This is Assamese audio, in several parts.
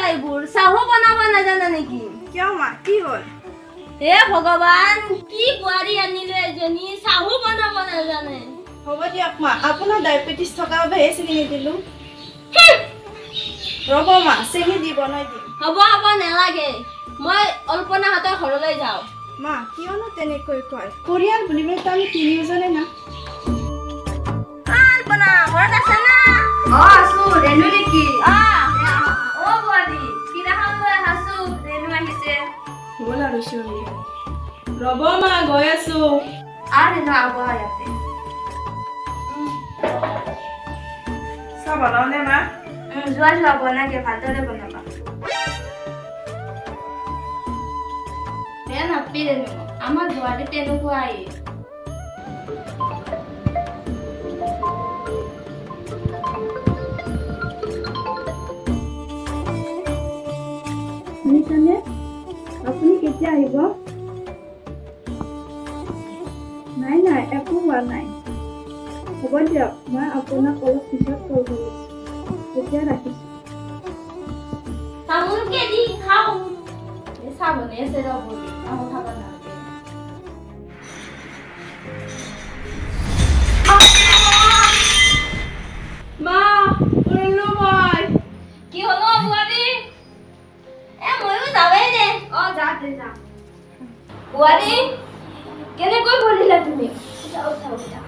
এইবোৰ চাহো বনাব নাজানা নেকি কিয় মা কি হ'ল হে ভগৱান কি বোৱাৰী আনিলে এজনী চাহো বনাব নাজানে হ'ব দিয়ক মা আপোনাৰ ডায়েবেটিছ থকা বাবে চেনি নিদিলোঁ ৰ'ব মা চেনি দি বনাই দিম হ'ব নালাগে মই অল্পনাহঁতৰ ঘৰলৈ যাওঁ মা কিয়নো তেনেকৈ কয় পৰিয়াল বুলিবলৈতো আমি তিনিওজনে না অল্পনা ঘৰত আছে না আছো ৰেণু নেকি বোৱাৰী কিতাখন লৈ আছো ৰেণু আহিছে হ'ল আৰু চিঞৰি ৰ'ব মা গৈ আছো ৰেণু আবহা ইয়াতে চাহ বনাওঁনে মা যোৱা বনাগে ভাতৰে বনাবা বেয়া নাপি ৰেণু আমাৰ বোৱাৰী তেনেকুৱাই শুনিছানে আপুনি কেতিয়া আহিব নাই একো হোৱা নাই হ'ব দিয়ক মই আপোনাক অলপ পিছত কল কৰিছোঁ এতিয়া ৰাখিছোঁ তামোলকে দি খাওঁ চাহ বনাই আছে ৰ'ব তামোল খাব নালাগে মা পৰিলো মই কি হলো বোৱাৰী ময়ো যাৱেই দে যা বোৱাৰী কেনেকৈ পৰিলা তুমি উঠা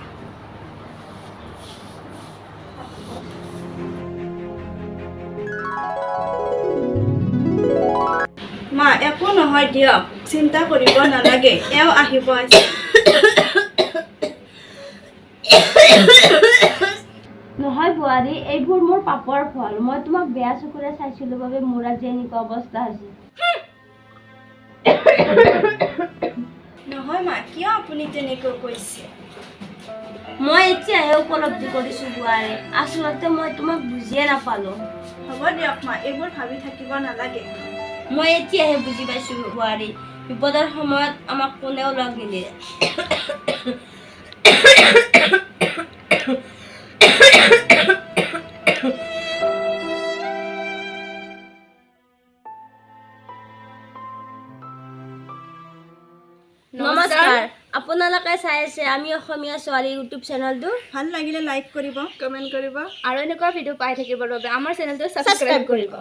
মা একো নহয় দিয়ক চিন্তা কৰিব নালাগে এওঁ আহিব আছে নহয় বোৱাৰী এইবোৰ মোৰ পাপৰ ফল মই তোমাক বেয়া চকুৰে চাইছিলো বাবে মোৰ আজি এনেকুৱা অৱস্থা হৈছে নহয় মা কিয় আপুনি তেনেকৈ কৈছে মই এতিয়াহে উপলব্ধি কৰিছো বোৱাৰী আচলতে মই তোমাক বুজিয়ে নাপালো হ'ব দিয়ক মা এইবোৰ ভাবি থাকিব নালাগে মই এতিয়াহে বুজি পাইছো বোৱাৰী বিপদৰ সময়ত আমাক কোনেও লগ নিদিয়ে নমস্কাৰ আপোনালোকে চাই আছে আমি অসমীয়া ছোৱালী ইউটিউব চেনেলটো ভাল লাগিলে লাইক কৰিব কমেণ্ট কৰিব আৰু এনেকুৱা ভিডিঅ' পাই থাকিবৰ বাবে আমাৰ চেনেলটো সাবস্ক্ৰাইব কৰিব